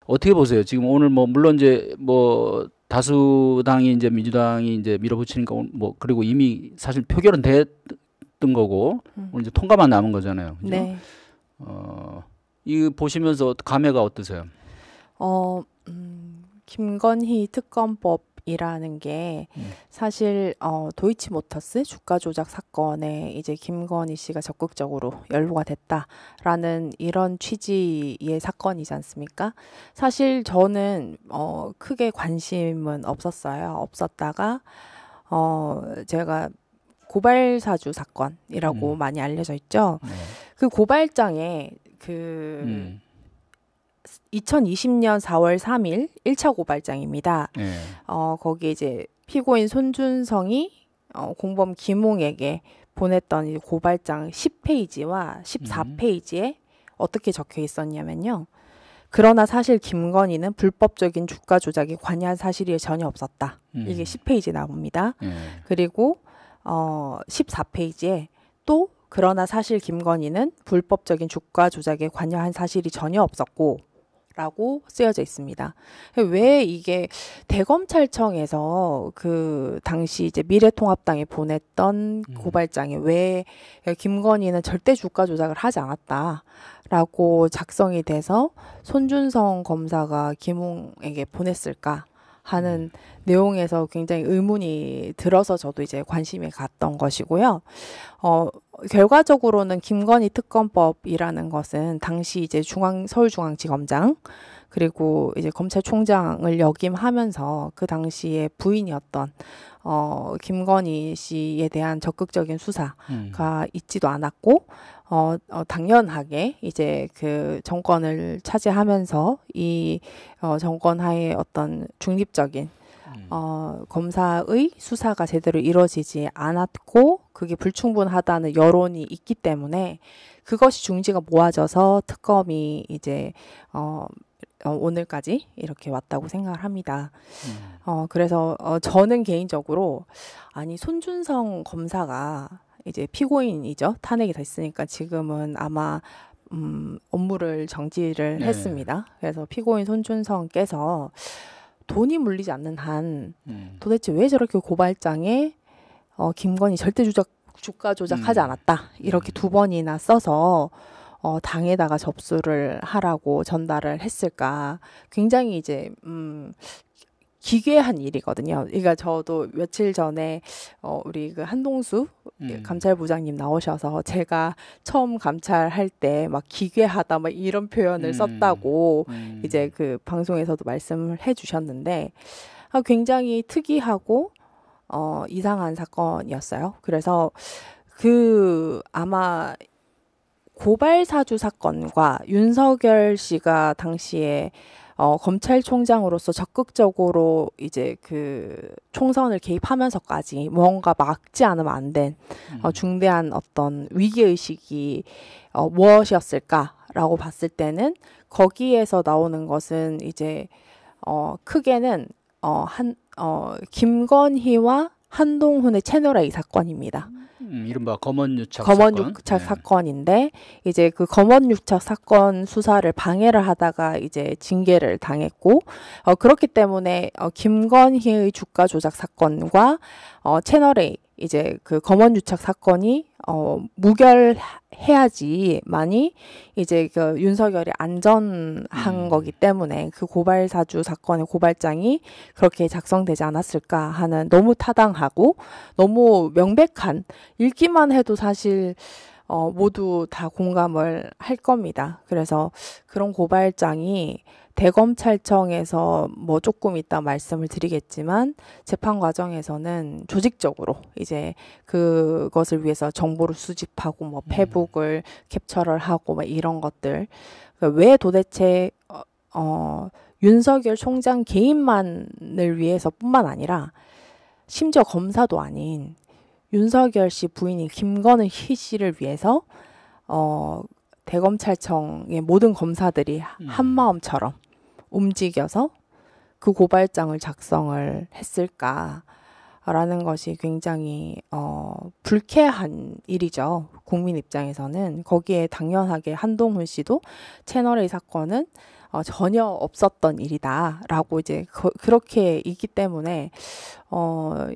어떻게 보세요? 지금 오늘 뭐 물론 이제 뭐 다수당이 이제 민주당이 이제 밀어붙이니까 뭐 그리고 이미 사실 표결은 됐던 거고 오늘 이제 통과만 남은 거잖아요. 그죠? 네. 이 보시면서 감회가 어떠세요? 김건희 특검법이라는 게 사실 도이치모터스 주가 조작 사건에 이제 김건희 씨가 적극적으로 연루가 됐다라는 이런 취지의 사건이지 않습니까? 사실 저는 크게 관심은 없었다가 제가 고발사주 사건이라고 많이 알려져 있죠. 네. 그 고발장에 2020년 4월 3일 1차 고발장입니다. 네. 거기에 이제 피고인 손준성이 공범 김웅에게 보냈던 이 고발장 10페이지와 14페이지에 어떻게 적혀 있었냐면요. 그러나 사실 김건희는 불법적인 주가 조작에 관여한 사실이 전혀 없었다. 이게 10페이지에 나옵니다. 그리고 14페이지에 또 그러나 사실 김건희는 불법적인 주가 조작에 관여한 사실이 전혀 없었고 라고 쓰여져 있습니다. 왜 이게 대검찰청에서 그 당시 이제 미래통합당에 보냈던 고발장에 왜 김건희는 절대 주가 조작을 하지 않았다라고 작성이 돼서 손준성 검사가 김웅에게 보냈을까 하는 내용에서 굉장히 의문이 들어서 저도 이제 관심이 갔던 것이고요. 결과적으로는 김건희 특검법이라는 것은 당시 이제 서울중앙지검장 그리고 이제 검찰총장을 역임하면서 그 당시에 부인이었던 김건희 씨에 대한 적극적인 수사가 있지도 않았고 당연하게 이제 그 정권을 차지하면서 이 정권 하에 어떤 중립적인 검사의 수사가 제대로 이루어지지 않았고 그게 불충분하다는 여론이 있기 때문에 그것이 중지가 모아져서 특검이 이제 오늘까지 이렇게 왔다고 생각을 합니다. 그래서 저는 개인적으로 아니 손준성 검사가 이제 피고인이죠. 탄핵이 됐으니까 지금은 아마 업무를 정지를 했습니다. 그래서 피고인 손준성께서 돈이 물리지 않는 한 도대체 왜 저렇게 고발장에 김건희 절대 주가 조작하지 않았다 이렇게 두 번이나 써서 당에다가 접수를 하라고 전달을 했을까 굉장히 이제 기괴한 일이거든요. 그러니까 저도 며칠 전에 우리 그 한동수 감찰부장님 나오셔서 제가 처음 감찰할 때 막 기괴하다 막 이런 표현을 썼다고 이제 그 방송에서도 말씀을 해주셨는데 굉장히 특이하고 이상한 사건이었어요. 그래서 그 아마 고발사주 사건과 윤석열 씨가 당시에 검찰총장으로서 적극적으로 이제 그 총선을 개입하면서까지 무언가 막지 않으면 안 된 중대한 어떤 위기의식이 무엇이었을까라고 봤을 때는 거기에서 나오는 것은 이제 크게는 김건희와 한동훈의 채널A 사건입니다. 이른바 검언유착 사건인데 이제 그 검언유착 사건 수사를 방해를 하다가 이제 징계를 당했고 그렇기 때문에 김건희의 주가 조작 사건과 채널A 이제 그 검언유착 사건이 무결해야지만이 이제 그 윤석열이 안전한 거기 때문에 그 고발사주 사건의 고발장이 그렇게 작성되지 않았을까 하는 너무 타당하고 너무 명백한 읽기만 해도 사실 모두 다 공감을 할 겁니다. 그래서 그런 고발장이 대검찰청에서 뭐 조금 이따 말씀을 드리겠지만 재판 과정에서는 조직적으로 이제 그것을 위해서 정보를 수집하고 뭐 페북을 캡처를 하고 막 이런 것들 왜 도대체 윤석열 총장 개인만을 위해서뿐만 아니라 심지어 검사도 아닌 윤석열 씨 부인인 김건희 씨를 위해서 대검찰청의 모든 검사들이 한마음처럼 움직여서 그 고발장을 작성을 했을까라는 것이 굉장히 불쾌한 일이죠. 국민 입장에서는. 거기에 당연하게 한동훈 씨도 채널A 사건은 전혀 없었던 일이다라고 이제 그렇게 있기 때문에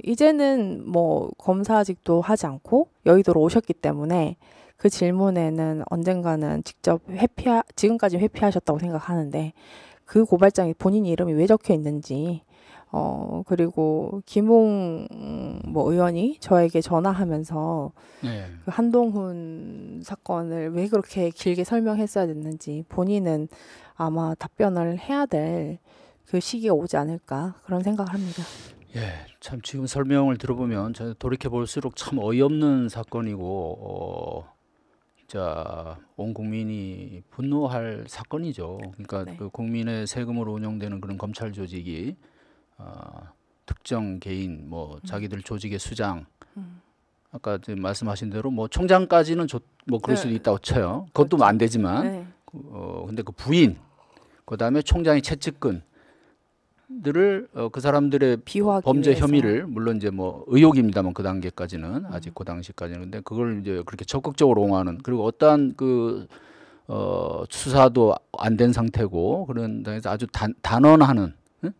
이제는 뭐 검사직도 하지 않고 여의도로 오셨기 때문에 그 질문에는 언젠가는 직접 지금까지 회피하셨다고 생각하는데 그 고발장에 본인 이름이 왜 적혀 있는지 그리고 김웅 뭐 의원이 저에게 전화하면서 네. 그 한동훈 사건을 왜 그렇게 길게 설명했어야 됐는지 본인은 아마 답변을 해야 될 그 시기가 오지 않을까 그런 생각을 합니다. 예, 참 지금 설명을 들어보면 저 돌이켜 볼수록 참 어이없는 사건이고 진짜 온 국민이 분노할 사건이죠. 그러니까 네. 그 국민의 세금으로 운영되는 그런 검찰 조직이 특정 개인 뭐 자기들 조직의 수장 아까 말씀하신 대로 뭐 총장까지는 뭐 그럴 수도 있다고 쳐요. 그것도 그렇죠. 안 되지만 네. 근데 그 부인 그다음에 총장의 채측근들을 그 사람들의 비호하기 범죄 위해서. 혐의를 물론 이제 뭐 의혹입니다만 그 단계까지는 아직 그 당시까지는 근데 그걸 이제 그렇게 적극적으로 옹호하는 그리고 어떠한 그 수사도 안 된 상태고 그런 데서 아주 단언하는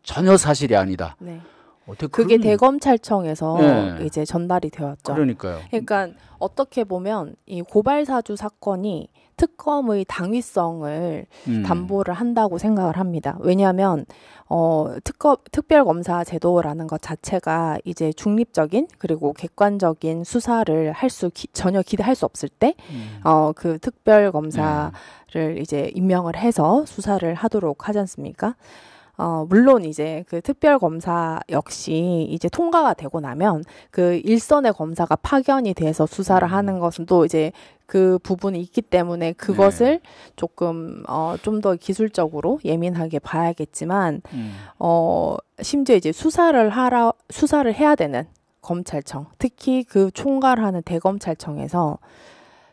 전혀 사실이 아니다. 네. 어떻게 그게 그런- 대검찰청에서 네. 이제 전달이 되었죠. 그러니까요. 그러니까 어떻게 보면 이 고발사주 사건이 특검의 당위성을 담보를 한다고 생각을 합니다. 왜냐하면 특별검사 제도라는 것 자체가 이제 중립적인 그리고 객관적인 수사를 전혀 기대할 수 없을 때 그 특별검사를 이제 임명을 해서 수사를 하도록 하지 않습니까? 물론 이제 그 특별검사 역시 이제 통과가 되고 나면 그 일선의 검사가 파견이 돼서 수사를 하는 것은 또 이제 그 부분이 있기 때문에 그것을 조금 좀 더 기술적으로 예민하게 봐야겠지만 심지어 이제 수사를 해야 되는 검찰청, 특히 그 총괄하는 대검찰청에서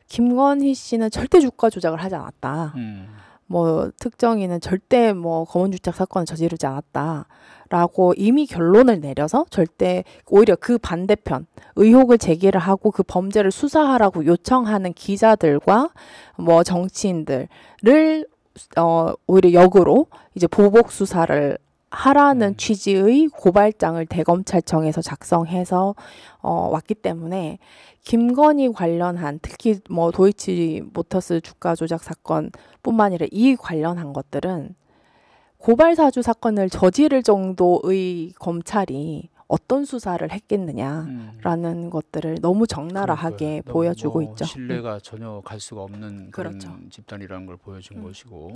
김건희 씨는 절대 주가 조작을 하지 않았다. 뭐 특정인은 절대 뭐 검언주택 사건을 저지르지 않았다라고 이미 결론을 내려서 절대 오히려 그 반대편 의혹을 제기를 하고 그 범죄를 수사하라고 요청하는 기자들과 뭐 정치인들을 오히려 역으로 이제 보복 수사를 하라는 취지의 고발장을 대검찰청에서 작성해서 왔기 때문에 김건희 관련한 특히 뭐 도이치모터스 주가 조작 사건뿐만 아니라 이 관련한 것들은 고발 사주 사건을 저지를 정도의 검찰이 어떤 수사를 했겠느냐라는 것들을 너무 적나라하게 그러니까요. 보여주고 너무 있죠. 신뢰가 전혀 갈 수가 없는 그런 그렇죠. 집단이라는 걸 보여준 것이고